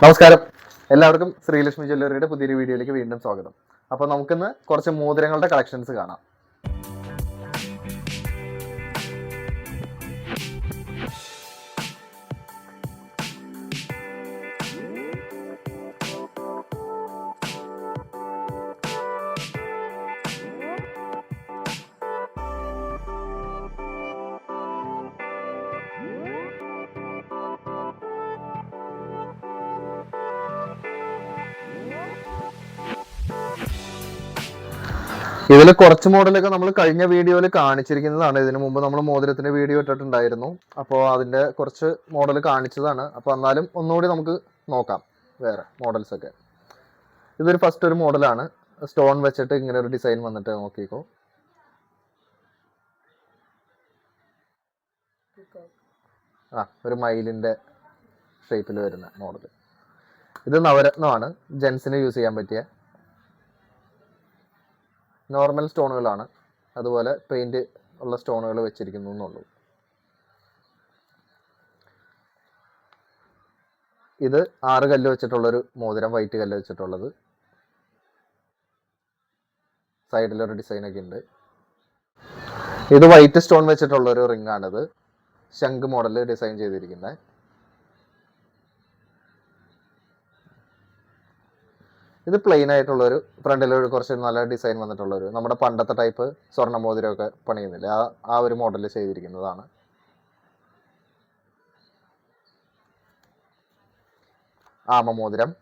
നമസ്കാരം, എല്ലാവർക്കും ശ്രീലക്ഷ്മി ജ്വല്ലറിയുടെ പുതിയൊരു വീഡിയോയിലേക്ക് വീണ്ടും സ്വാഗതം. അപ്പോൾ നമുക്കിന്ന് കുറച്ച് മോതിരങ്ങളുടെ കളക്ഷൻസ് കാണാം. ഇതിൽ കുറച്ച് മോഡലൊക്കെ നമ്മൾ കഴിഞ്ഞ വീഡിയോയിൽ കാണിച്ചിരിക്കുന്നതാണ്. ഇതിനു മുമ്പ് നമ്മൾ മോതിരത്തിന്റെ വീഡിയോ ഇട്ടിട്ടുണ്ടായിരുന്നു. അപ്പോൾ അതിന്റെ കുറച്ച് മോഡൽ കാണിച്ചതാണ്. അപ്പോൾ എന്നാലും ഒന്നുകൂടി നമുക്ക് നോക്കാം വേറെ മോഡൽസ് ഒക്കെ. ഇതൊരു ഫസ്റ്റ് ഒരു മോഡലാണ്. സ്റ്റോൺ വെച്ചിട്ട് ഇങ്ങനെ ഒരു ഡിസൈൻ വന്നിട്ട് നോക്കിക്കോ. ഒരു മയിലിന്റെ ഷേപ്പിൽ വരുന്ന മോഡൽ. ഇത് നവരത്നമാണ്. ജെൻസിന് യൂസ് ചെയ്യാൻ പറ്റിയ നോർമൽ സ്റ്റോണുകളാണ്. അതുപോലെ പെയിന്റ് ഉള്ള സ്റ്റോണുകൾ വെച്ചിരിക്കുന്നു എന്നുള്ളൂ. ഇത് 6 കല്ല് വെച്ചിട്ടുള്ളൊരു മോതിരം, വൈറ്റ് കല്ല് വെച്ചിട്ടുള്ളത്. സൈഡിലൊരു ഡിസൈനൊക്കെ ഉണ്ട്. ഇത് വൈറ്റ് സ്റ്റോൺ വെച്ചിട്ടുള്ളൊരു റിംഗ് ആണിത്. ശംഖ് മോഡൽ ഡിസൈൻ ചെയ്തിരിക്കുന്നത്. ഇത് പ്ലെയിൻ ആയിട്ടുള്ളൊരു ഫ്രണ്ടിലൊരു കുറച്ച് നല്ല ഡിസൈൻ വന്നിട്ടുള്ളൊരു നമ്മുടെ പണ്ടത്തെ ടൈപ്പ് സ്വർണ്ണ മോതിരമൊക്കെ പണിയുന്നില്ല, ആ ഒരു മോഡൽ ചെയ്തിരിക്കുന്നതാണ്. ആമ മോതിരം,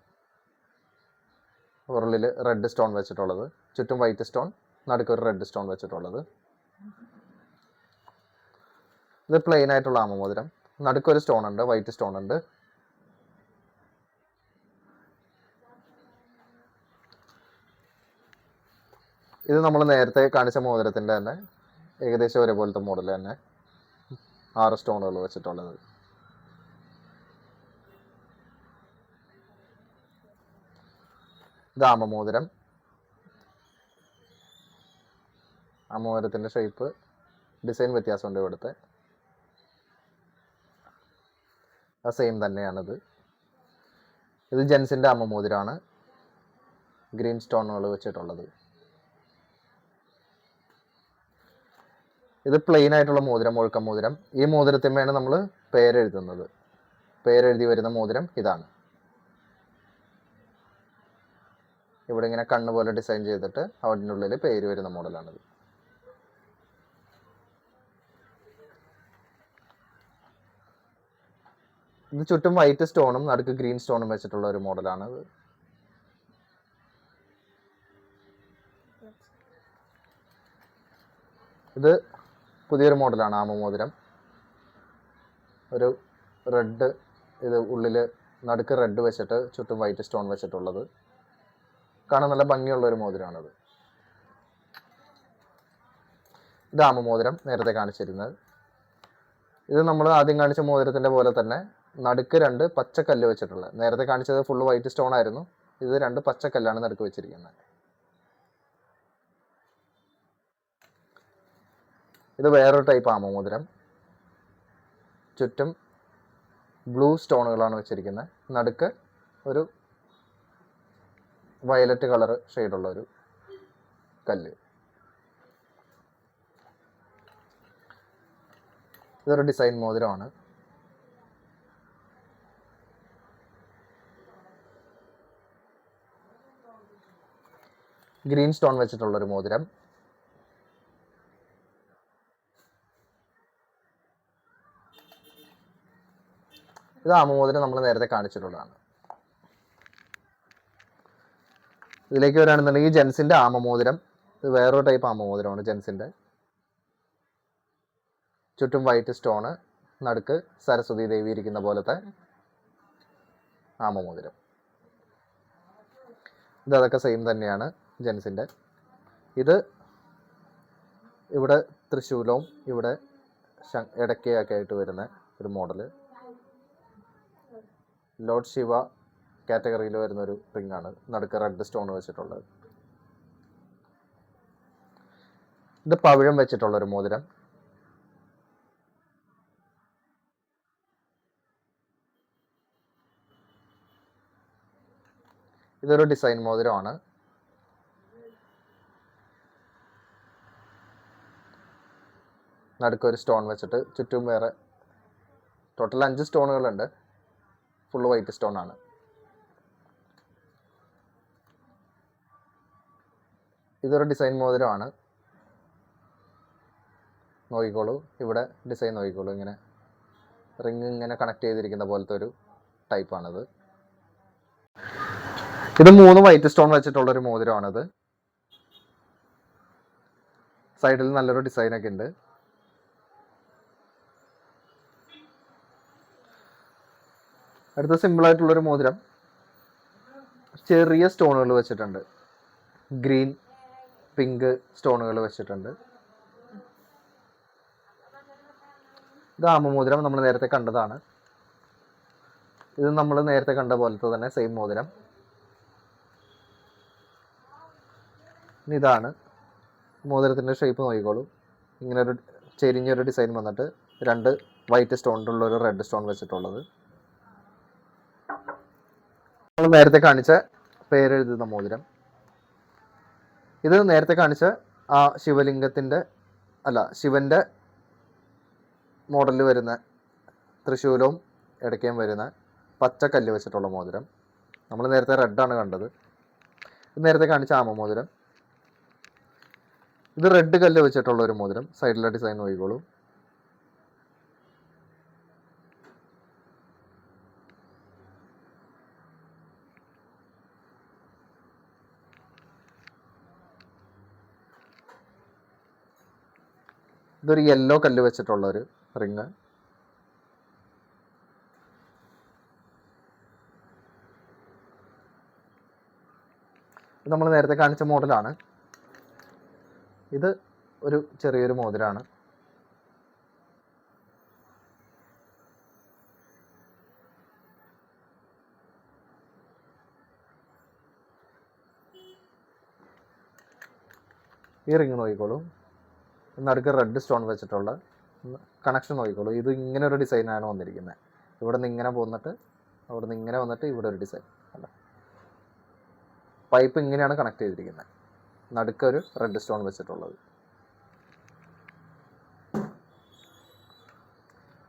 ഉരുളിൽ റെഡ് സ്റ്റോൺ വെച്ചിട്ടുള്ളത്, ചുറ്റും വൈറ്റ് സ്റ്റോൺ, നടുക്കൊരു റെഡ് സ്റ്റോൺ വെച്ചിട്ടുള്ളത്. ഇത് പ്ലെയിൻ ആയിട്ടുള്ള ആമ മോതിരം, നടുക്കൊരു സ്റ്റോൺ ഉണ്ട്, വൈറ്റ് സ്റ്റോൺ ഉണ്ട്. ഇത് നമ്മൾ നേരത്തെ കാണിച്ച മോതിരത്തിൻ്റെ തന്നെ ഏകദേശം ഒരേപോലത്തെ മോഡൽ തന്നെ, 6 സ്റ്റോണുകൾ വെച്ചിട്ടുള്ളത്. ഇത് ആമ മോതിരം. ആ മോതിരത്തിൻ്റെ ഷേപ്പ് ഡിസൈൻ വ്യത്യാസമുണ്ട് ഇവിടുത്തെ. ആ സെയിം തന്നെയാണിത്. ഇത് ജെൻസിൻ്റെ ആമ മോതിരമാണ്, ഗ്രീൻ സ്റ്റോണുകൾ വെച്ചിട്ടുള്ളത്. ഇത് പ്ലെയിൻ ആയിട്ടുള്ള മോതിരം, മുഴുക്ക മോതിരം. ഈ മോതിരത്തിന്മേണ് നമ്മൾ പേരെഴുതുന്നത്. പേരെഴുതി വരുന്ന മോതിരം ഇതാണ്. ഇവിടെ ഇങ്ങനെ കണ്ണ് പോലെ ഡിസൈൻ ചെയ്തിട്ട് അതിൻ്റെ ഉള്ളിൽ പേര് വരുന്ന മോഡലാണിത്. ഇത് ചുറ്റും വൈറ്റ് സ്റ്റോണും നടുക്ക് ഗ്രീൻ സ്റ്റോണും വെച്ചിട്ടുള്ള ഒരു മോഡലാണ്. ഇത് പുതിയൊരു മോഡലാണ്, ആമ മോതിരം. ഒരു റെഡ്, ഇത് ഉള്ളിൽ നടുക്ക് റെഡ് വെച്ചിട്ട് ചുറ്റും വൈറ്റ് സ്റ്റോൺ വെച്ചിട്ടുള്ളത്. കാണാൻ നല്ല ഭംഗിയുള്ള ഒരു മോതിരമാണത്. ഇത് ആമ മോതിരം, നേരത്തെ കാണിച്ചിരുന്നത്. ഇത് നമ്മൾ ആദ്യം കാണിച്ച മോതിരത്തിൻ്റെ പോലെ തന്നെ നടുക്ക് 2 പച്ചക്കല്ല് വെച്ചിട്ടുള്ളത്. നേരത്തെ കാണിച്ചത് ഫുള്ള് വൈറ്റ് സ്റ്റോൺ ആയിരുന്നു. ഇത് 2 പച്ചക്കല്ലാണ് നടുക്ക് വെച്ചിരിക്കുന്നത്. ഇത് വേറൊരു ടൈപ്പ് ആമ മോതിരം. ചുറ്റും ബ്ലൂ സ്റ്റോണുകളാണ് വെച്ചിരിക്കുന്നത്. നടുക്ക് ഒരു വയലറ്റ് കളർ ഷെയ്ഡുള്ള ഒരു കല്ല്. ഇതൊരു ഡിസൈൻ മോതിരമാണ്. ഗ്രീൻ സ്റ്റോൺ വെച്ചിട്ടുള്ളൊരു മോതിരം. ഇത് ആമ മോതിരം നമ്മൾ നേരത്തെ കാണിച്ചിട്ടുള്ളതാണ്. ഇതിലേക്ക് വരികയാണെന്നുണ്ടെങ്കിൽ ജെൻസിന്റെ ആമ മോതിരം. ഇത് വേറൊരു ടൈപ്പ് ആമ മോതിരമാണ് ജെൻസിന്റെ. ചുറ്റും വൈറ്റ് സ്റ്റോണ്, നടുക്ക് സരസ്വതി ദേവി ഇരിക്കുന്ന പോലത്തെ ആമ മോതിരം. ഇതൊക്കെ സെയിം തന്നെയാണ് ജെൻസിന്റെ. ഇത് ഇവിടെ തൃശൂലവും ഇവിടെ ഇടയ്ക്കൊക്കെ ആയിട്ട് വരുന്ന ഒരു മോഡല്. ലോർഡ് ശിവ കാറ്റഗറിയിൽ വരുന്ന ഒരു റിംഗ് ആണ്, നടുക്ക് റെഡ് സ്റ്റോൺ വെച്ചിട്ടുള്ളത്. ഇത് പവിഴം വെച്ചിട്ടുള്ള ഒരു മോതിരം. ഇതൊരു ഡിസൈൻ മോതിരമാണ്. നടുക്കൊരു സ്റ്റോൺ വെച്ചിട്ട് ചുറ്റും വേറെ ടോട്ടൽ 5 സ്റ്റോണുകളുണ്ട്. ഫുള്ള് വൈറ്റ് സ്റ്റോൺ ആണ്. ഇതൊരു ഡിസൈൻ മോതിരമാണ്. നോക്കിക്കോളൂ, ഇവിടെ ഡിസൈൻ നോക്കിക്കോളൂ. ഇങ്ങനെ റിങ് ഇങ്ങനെ കണക്ട് ചെയ്തിരിക്കുന്ന പോലത്തെ ഒരു ടൈപ്പാണിത്. ഇത് 3 വൈറ്റ് സ്റ്റോൺ വെച്ചിട്ടുള്ളൊരു മോതിരമാണിത്. സൈഡിൽ നല്ലൊരു ഡിസൈനൊക്കെ ഉണ്ട്. അടുത്ത സിമ്പിളായിട്ടുള്ളൊരു മോതിരം ചെറിയ സ്റ്റോണുകൾ വെച്ചിട്ടുണ്ട്. ഗ്രീൻ, പിങ്ക് സ്റ്റോണുകൾ വെച്ചിട്ടുണ്ട്. ഇത് ആമമോതിരം നമ്മൾ നേരത്തെ കണ്ടതാണ്. ഇത് നമ്മൾ നേരത്തെ കണ്ട പോലത്തെ തന്നെ സെയിം മോതിരം. ഇതാണ് മോതിരത്തിൻ്റെ ഷേപ്പ് നോക്കിക്കോളൂ. ഇങ്ങനെ ഒരു ചെരിഞ്ഞൊരു ഡിസൈൻ വന്നിട്ട് 2 വൈറ്റ് സ്റ്റോണിലുള്ള ഒരു റെഡ് സ്റ്റോൺ വെച്ചിട്ടുള്ളത്. നമ്മൾ നേരത്തെ കാണിച്ച പേരെഴുതുന്ന മോതിരം. ഇത് നേരത്തെ കാണിച്ച ആ ശിവന്റെ മോഡലിൽ വരുന്ന തൃശ്ശൂലവും ഇടയ്ക്കും വരുന്ന പച്ചക്കല്ല് വെച്ചിട്ടുള്ള മോതിരം. നമ്മൾ നേരത്തെ റെഡാണ് കണ്ടത്. ഇത് നേരത്തെ കാണിച്ച ആമ മോതിരം. ഇത് റെഡ് കല്ല് വെച്ചിട്ടുള്ള ഒരു മോതിരം. സൈഡിലെ ഡിസൈൻ നോക്കിക്കോളൂ. ഇതൊരു യെല്ലോ കല്ല് വെച്ചിട്ടുള്ള ഒരു റിങ്. ഇത് നമ്മൾ നേരത്തെ കാണിച്ച മോഡലാണ്. ഇത് ഒരു ചെറിയൊരു മോതിരമാണ്. ഈ റിങ് നോക്കിക്കോളൂ. നടുക്ക് റെഡ് സ്റ്റോൺ വെച്ചിട്ടുള്ള കണക്ഷൻ നോക്കിക്കോളൂ. ഇത് ഇങ്ങനെ ഒരു ഡിസൈനാണ് വന്നിരിക്കുന്നത്. ഇവിടെ നിന്ന് ഇങ്ങനെ പോന്നിട്ട് അവിടെ നിന്ന് ഇങ്ങനെ വന്നിട്ട് ഇവിടെ ഒരു ഡിസൈൻ അല്ല, പൈപ്പ് ഇങ്ങനെയാണ് കണക്ട് ചെയ്തിരിക്കുന്നത്. നടുക്കൊരു റെഡ് സ്റ്റോൺ വെച്ചിട്ടുള്ളത്.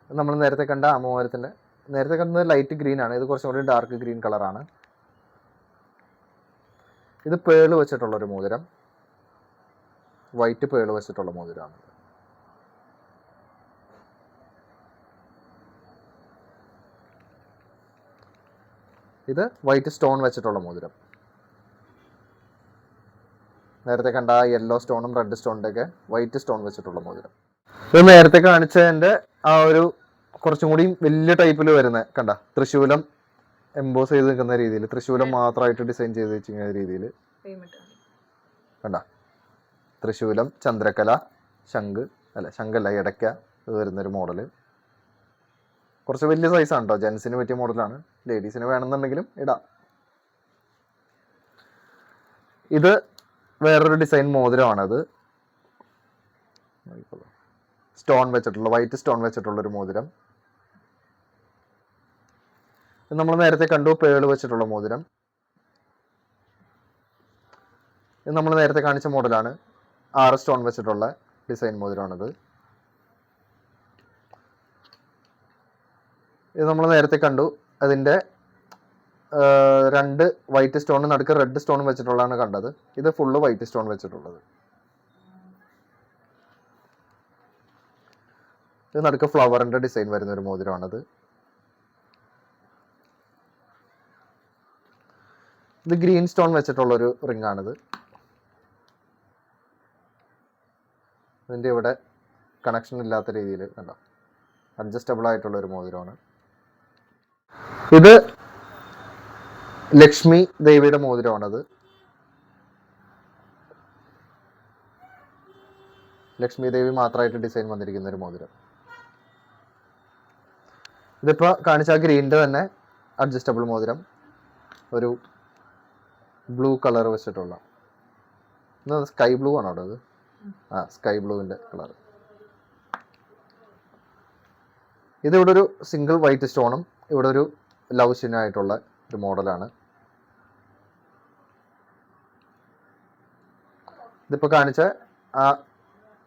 നമ്മൾ നേരത്തെ കണ്ട അമ്മമോതിരത്തിൻ്റെ നേരത്തെ കണ്ടത് ലൈറ്റ് ഗ്രീൻ ആണ്. ഇത് കുറച്ചും കൂടി ഡാർക്ക് ഗ്രീൻ കളറാണ്. ഇത് പേള് വെച്ചിട്ടുള്ളൊരു മോതിരം. വൈറ്റ് പേള് വെച്ചിട്ടുള്ള മോതിരമാണ്. ഇത് വൈറ്റ് സ്റ്റോൺ വെച്ചിട്ടുള്ള മോതിരം. നേരത്തെ കണ്ട യെല്ലോ സ്റ്റോണും റെഡ് സ്റ്റോണിൻ്റെ ഒക്കെ വൈറ്റ് സ്റ്റോൺ വെച്ചിട്ടുള്ള മോതിരം. ഇത് നേരത്തെ കാണിച്ചതിൻ്റെ ആ ഒരു കുറച്ചും കൂടി വലിയ ടൈപ്പിൽ വരുന്ന കണ്ട തൃശ്ശൂലം എംബോസ് ചെയ്ത് നിൽക്കുന്ന രീതിയിൽ, തൃശ്ശൂലം മാത്രമായിട്ട് ഡിസൈൻ ചെയ്ത് വെച്ചിരിക്കുന്ന രീതിയിൽ കണ്ട. തൃശ്ശൂലം, ചന്ദ്രക്കല, ശംഖല്ല ഇടയ്ക്ക ഇത് വരുന്നൊരു മോഡല്. കുറച്ച് വലിയ സൈസാണ് കേട്ടോ. ജെൻസിന് പറ്റിയ മോഡലാണ്. ലേഡീസിന് വേണമെന്നുണ്ടെങ്കിലും ഇടാം. ഇത് വേറൊരു ഡിസൈൻ മോതിരമാണത്. സ്റ്റോൺ വെച്ചിട്ടുള്ള വൈറ്റ് സ്റ്റോൺ വെച്ചിട്ടുള്ളൊരു മോതിരം. ഇത് നമ്മൾ നേരത്തെ കണ്ടു പേള് വെച്ചിട്ടുള്ള മോതിരം. ഇത് നമ്മൾ നേരത്തെ കാണിച്ച മോഡലാണ്. 6 സ്റ്റോൺ വെച്ചിട്ടുള്ള ഡിസൈൻ മോതിരമാണിത്. ഇത് നമ്മൾ നേരത്തെ കണ്ടു. അതിൻ്റെ 2 വൈറ്റ് സ്റ്റോൺ നടുക്ക് റെഡ് സ്റ്റോൺ വെച്ചിട്ടുള്ളതാണ് കണ്ടത്. ഇത് ഫുള്ള് വൈറ്റ് സ്റ്റോൺ വെച്ചിട്ടുള്ളത്. ഇത് നടുക്ക് ഫ്ലവറിൻ്റെ ഡിസൈൻ വരുന്ന ഒരു മോതിരമാണത്. ഇത് ഗ്രീൻ സ്റ്റോൺ വെച്ചിട്ടുള്ളൊരു റിംഗ് ആണിത്. ഇതിൻ്റെ ഇവിടെ കണക്ഷൻ ഇല്ലാത്ത രീതിയിൽ കണ്ടോ, അഡ്ജസ്റ്റബിൾ ആയിട്ടുള്ള ഒരു മോതിരമാണ്. ഇത് ലക്ഷ്മി ദേവിയുടെ മോതിരമാണത്. ലക്ഷ്മി ദേവി മാത്രമായിട്ട് ഡിസൈൻ വന്നിരിക്കുന്ന ഒരു മോതിരം. ഇതിപ്പോൾ കാണിച്ച ഗ്രീനിൻ്റെ തന്നെ അഡ്ജസ്റ്റബിൾ മോതിരം. ഒരു ബ്ലൂ കളർ വെച്ചിട്ടുള്ള, സ്കൈ ബ്ലൂ ആണോ അത്? സ്കൈ ബ്ലൂവിൻ്റെ കളർ. ഇതിവിടെ ഒരു സിംഗിൾ വൈറ്റ് സ്റ്റോണും ഇവിടെ ഒരു ലവ് ചിഹ്നമായിട്ടുള്ള ഒരു മോഡലാണ്. ഇതിപ്പോൾ കാണിച്ച ആ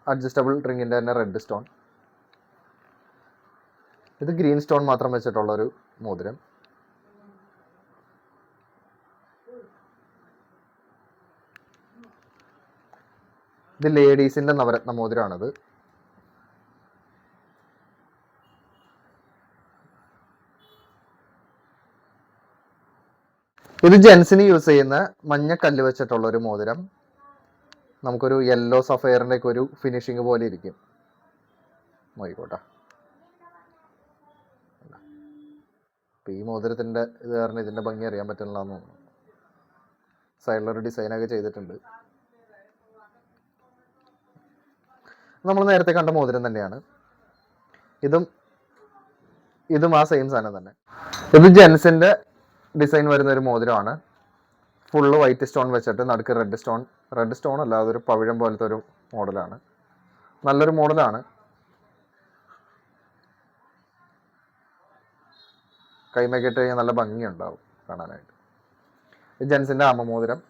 അഡ്ജസ്റ്റബിൾ റിങ്ങിൻ്റെ തന്നെ റെഡ് സ്റ്റോൺ. ഇത് ഗ്രീൻ സ്റ്റോൺ മാത്രം വെച്ചിട്ടുള്ളൊരു മോതിരം. ഇത് ലേഡീസിൻ്റെ നവരത്ന മോതിരമാണിത്. ഇത് ജെൻസിന് യൂസ് ചെയ്യുന്ന മഞ്ഞ കല്ല് വെച്ചിട്ടുള്ള ഒരു മോതിരം. നമുക്കൊരു യെല്ലോ സഫയറിൻ്റെ ഒക്കെ ഒരു ഫിനിഷിങ് പോലെ ഇരിക്കും. നോയിക്കോട്ടെ. അപ്പം ഈ മോതിരത്തിൻ്റെ ഇത് കാരണം ഇതിൻ്റെ ഭംഗി അറിയാൻ പറ്റില്ല എന്ന് തോന്നുന്നു. സൈഡിലൊരു ഡിസൈനൊക്കെ ചെയ്തിട്ടുണ്ട്. നമ്മൾ നേരത്തെ കണ്ട മോതിരം തന്നെയാണ്. ഇതും ആ സെയിം സാധനം തന്നെ. ഇത് ജെൻസിൻ്റെ ഡിസൈൻ വരുന്ന ഒരു മോതിരമാണ്. ഫുള്ള് വൈറ്റ് സ്റ്റോൺ വെച്ചിട്ട് നടുക്ക് റെഡ് സ്റ്റോൺ അല്ല, അതൊരു പവിഴം പോലത്തെ ഒരു മോഡലാണ്. നല്ലൊരു മോഡലാണ്. കൈമയൊക്കെ ഇട്ട് കഴിഞ്ഞാൽ നല്ല ഭംഗിയുണ്ടാവും കാണാനായിട്ട്. ഇത് ജെൻസിൻ്റെ ആമ മോതിരം.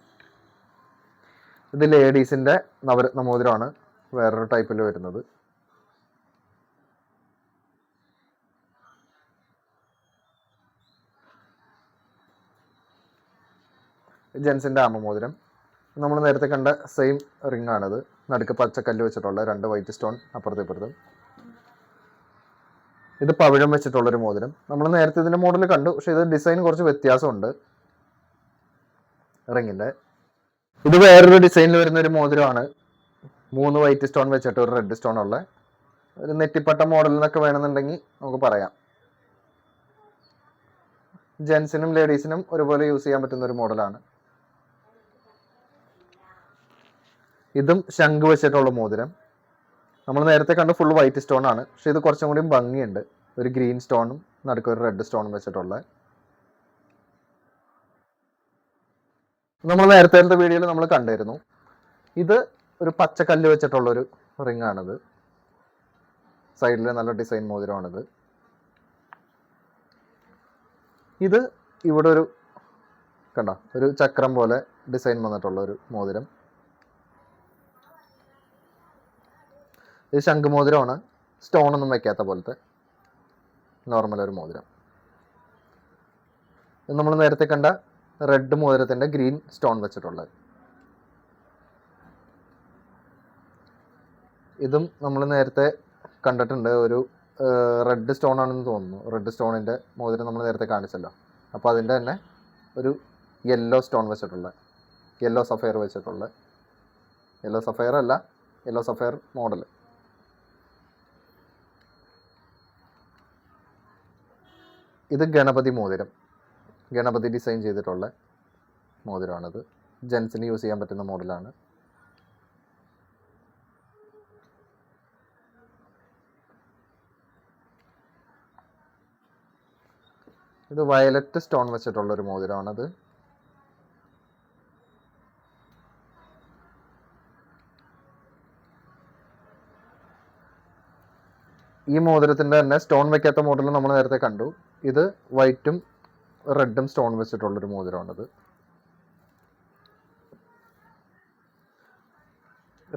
ഇത് ലേഡീസിൻ്റെ നവരത്ന മോതിരമാണ്, വേറൊരു ടൈപ്പിൽ വരുന്നത്. ജെൻസിൻ്റെ ആമ മോതിരം. നമ്മൾ നേരത്തെ കണ്ട സെയിം റിംഗ് ആണിത്. നടുക്ക് പച്ചക്കല്ല് വെച്ചിട്ടുള്ള 2 വൈറ്റ് സ്റ്റോൺ അപ്പുറത്തും ഇപ്പുറത്തും. ഇത് പവിഴം വെച്ചിട്ടുള്ളൊരു മോതിരം. നമ്മൾ നേരത്തെ ഇതിൻ്റെ മോഡൽ കണ്ടു, പക്ഷെ ഇത് ഡിസൈൻ കുറച്ച് വ്യത്യാസമുണ്ട് റിങ്ങിൻ്റെ. ഇത് വേറൊരു ഡിസൈനിൽ വരുന്ന ഒരു മോതിരമാണ്. 3 വൈറ്റ് സ്റ്റോൺ വെച്ചിട്ട് ഒരു റെഡ് സ്റ്റോൺ ഉള്ള ഒരു നെറ്റിപ്പട്ട മോഡൽ എന്നൊക്കെ വേണമെന്നുണ്ടെങ്കിൽ നമുക്ക് പറയാം. ജെൻസിനും ലേഡീസിനും ഒരുപോലെ യൂസ് ചെയ്യാൻ പറ്റുന്ന ഒരു മോഡലാണ്. ഇതും ശംഖ് വെച്ചിട്ടുള്ള മോതിരം. നമ്മൾ നേരത്തെ കണ്ട ഫുൾ വൈറ്റ് സ്റ്റോൺ ആണ്, പക്ഷെ ഇത് കുറച്ചും കൂടി ഭംഗിയുണ്ട്. ഒരു ഗ്രീൻ സ്റ്റോണും നടുക്ക് ഒരു റെഡ് സ്റ്റോണും വെച്ചിട്ടുള്ള. നമ്മൾ നേരത്തെ വീഡിയോയിൽ നമ്മൾ കണ്ടിരുന്നു. ഇത് ഒരു പച്ചക്കല്ല് വെച്ചിട്ടുള്ളൊരു റിംഗ് ആണിത്. സൈഡിൽ നല്ല ഡിസൈൻ മോതിരമാണിത്. ഇത് ഇവിടെ ഒരു കണ്ട ഒരു ചക്രം പോലെ ഡിസൈൻ വന്നിട്ടുള്ള ഒരു മോതിരം. ഇത് ശംഖുമോതിരമാണ്, സ്റ്റോണൊന്നും വെക്കാത്ത പോലത്തെ നോർമൽ ഒരു മോതിരം. ഇത് നമ്മൾ നേരത്തെ കണ്ട റെഡ് മോതിരത്തിൻ്റെ ഗ്രീൻ സ്റ്റോൺ വെച്ചിട്ടുള്ളത്. ഇതും നമ്മൾ നേരത്തെ കണ്ടിട്ടുണ്ട്. ഒരു റെഡ് സ്റ്റോൺ ആണെന്ന് തോന്നുന്നു. റെഡ് സ്റ്റോണിൻ്റെ മോതിരം നമ്മൾ നേരത്തെ കാണിച്ചല്ലോ. അപ്പോൾ അതിൻ്റെ തന്നെ ഒരു യെല്ലോ സ്റ്റോൺ വെച്ചിട്ടുള്ള, യെല്ലോ സഫയർ വെച്ചിട്ടുള്ള, യെല്ലോ സഫയർ അല്ല, യെല്ലോ സഫയർ മോഡൽ. ഇത് ഗണപതി മോതിരം, ഗണപതി ഡിസൈൻ ചെയ്തിട്ടുള്ള മോതിരമാണിത്. ജെൻസിന് യൂസ് ചെയ്യാൻ പറ്റുന്ന മോഡലാണ്. ഇത് വയലറ്റ് സ്റ്റോൺ വെച്ചിട്ടുള്ളൊരു മോതിരമാണത്. ഈ മോതിരത്തിൻ്റെ തന്നെ സ്റ്റോൺ വെക്കാത്ത മോഡൽ നമ്മൾ നേരത്തെ കണ്ടു. ഇത് വൈറ്റും റെഡും സ്റ്റോൺ വെച്ചിട്ടുള്ളൊരു മോതിരമാണിത്.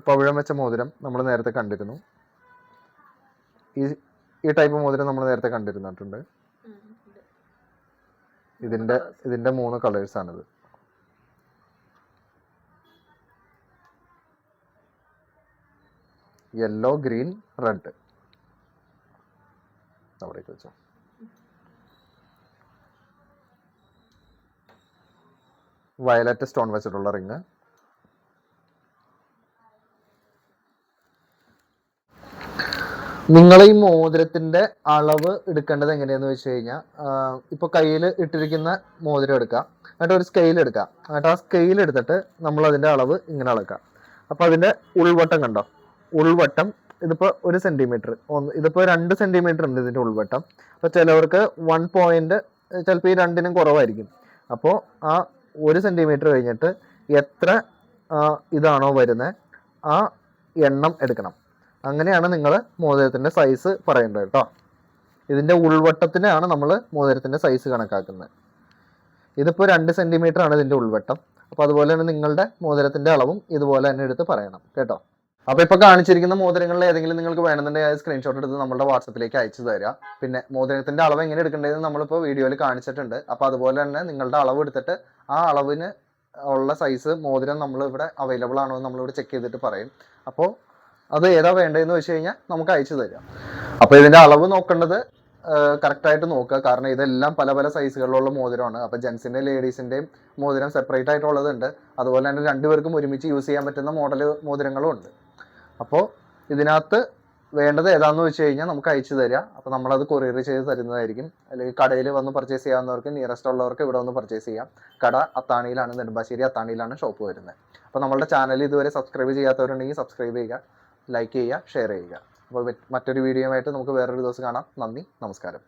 പവിഴം വെച്ച മോതിരം നമ്മൾ നേരത്തെ കണ്ടിരുന്നു. ഈ ടൈപ്പ് മോതിരം നമ്മൾ നേരത്തെ കണ്ടിരുന്നിട്ടുണ്ട്. ഇതിന്റെ 3 കളേഴ്സാണിത്. Yellow, green, red. അവിടേക്ക് വെച്ചോ. വയലറ്റ് സ്റ്റോൺ വെച്ചിട്ടുള്ള റിങ്. നിങ്ങൾ ഈ മോതിരത്തിന്റെ അളവ് എടുക്കേണ്ടത് എങ്ങനെയാന്ന് വെച്ച് കഴിഞ്ഞാൽ, ഇപ്പൊ കയ്യിൽ ഇട്ടിരിക്കുന്ന മോതിരം എടുക്കാം, എന്നിട്ട് ഒരു സ്കെയിൽ എടുക്കാം, എന്നിട്ട് ആ സ്കെയിൽ എടുത്തിട്ട് നമ്മൾ അതിന്റെ അളവ് ഇങ്ങനെ അളക്കാം. അപ്പൊ അതിന്റെ ഉൾവട്ടം കണ്ടോ, ഉൾവട്ടം ഇതിപ്പോ 1 സെന്റിമീറ്റർ, ഇതിപ്പോ 2 സെന്റിമീറ്റർ ഉണ്ട് ഇതിന്റെ ഉൾവട്ടം. അപ്പൊ ചിലവർക്ക് 1 പോയിന്റ് ചിലപ്പോൾ ഈ 2നും കുറവായിരിക്കും. അപ്പോൾ ആ 1 സെന്റിമീറ്റർ കഴിഞ്ഞിട്ട് എത്ര ഇതാണോ വരുന്നത് ആ എണ്ണം എടുക്കണം. അങ്ങനെയാണ് നിങ്ങൾ മോതിരത്തിന്റെ സൈസ് പറയേണ്ടത് കേട്ടോ. ഇതിന്റെ ഉൾവട്ടത്തിനാണ് നമ്മൾ മോതിരത്തിന്റെ സൈസ് കണക്കാക്കുന്നത്. ഇതിപ്പോൾ 2 സെന്റിമീറ്റർ ആണ് ഇതിന്റെ ഉൾവട്ടം. അപ്പോൾ അതുപോലെ തന്നെ നിങ്ങളുടെ മോതിരത്തിന്റെ അളവും ഇതുപോലെ തന്നെ എടുത്ത് പറയണം കേട്ടോ. അപ്പോൾ ഇപ്പോൾ കാണിച്ചിരിക്കുന്ന മോതിരങ്ങളിൽ ഏതെങ്കിലും നിങ്ങൾക്ക് വേണമെന്നുണ്ടെങ്കിൽ സ്ക്രീൻഷോട്ട് എടുത്ത് നമ്മുടെ വാട്സപ്പിലേക്ക് അയച്ചു തരിക. പിന്നെ മോതിരത്തിന്റെ അളവ് എങ്ങനെ എടുക്കേണ്ടതെന്ന് നമ്മളിപ്പോൾ വീഡിയോയിൽ കാണിച്ചിട്ടുണ്ട്. അപ്പോൾ അതുപോലെ തന്നെ നിങ്ങളുടെ അളവ് എടുത്തിട്ട് ആ അളവിന് ഉള്ള സൈസ് മോതിരം നമ്മൾ ഇവിടെ അവൈലബിൾ ആണോ എന്ന് നമ്മളിവിടെ ചെക്ക് ചെയ്തിട്ട് പറയും. അപ്പോൾ അത് ഏതാ വേണ്ടതെന്ന് വെച്ച് കഴിഞ്ഞാൽ നമുക്ക് അയച്ചു തരാം. അപ്പോൾ ഇതിന്റെ അളവ് നോക്കേണ്ടത് കറക്റ്റായിട്ട് നോക്കുക. കാരണം ഇതെല്ലാം പല പല സൈസുകളിലുള്ള മോതിരമാണ്. അപ്പോൾ ജെൻസിൻ്റെയും ലേഡീസിൻ്റെയും മോതിരം സെപ്പറേറ്റ് ആയിട്ടുള്ളതുണ്ട്. അതുപോലെ തന്നെ രണ്ടുപേർക്കും ഒരുമിച്ച് യൂസ് ചെയ്യാൻ പറ്റുന്ന മോഡൽ മോതിരങ്ങളും ഉണ്ട്. അപ്പോൾ ഇതിനകത്ത് വേണ്ടത് ഏതാണെന്ന് വെച്ച് കഴിഞ്ഞാൽ നമുക്ക് അയച്ചു തരിക. അപ്പോൾ നമ്മളത് കൊറിയർ ചെയ്ത് തരുന്നതായിരിക്കും. അല്ലെങ്കിൽ കടയിൽ വന്ന് പർച്ചേസ് ചെയ്യാവുന്നവർക്ക് നിയറസ്റ്റ് ഉള്ളവർക്ക് ഇവിടെ വന്ന് പർച്ചേസ് ചെയ്യാം. കട അത്താണിയിലാണ്, നെടുമ്പാശ്ശേരി അത്താണിയിലാണ് ഷോപ്പ് വരുന്നത്. അപ്പോൾ നമ്മുടെ ചാനൽ ഇതുവരെ സബ്സ്ക്രൈബ് ചെയ്യാത്തവരുണ്ടെങ്കിൽ സബ്സ്ക്രൈബ് ചെയ്യുക, ലൈക്ക് ചെയ്യുക, ഷെയർ ചെയ്യുക. അപ്പോൾ മറ്റൊരു വീഡിയോയുമായിട്ട് നമുക്ക് വേറൊരു ദിവസം കാണാം. നന്ദി, നമസ്കാരം.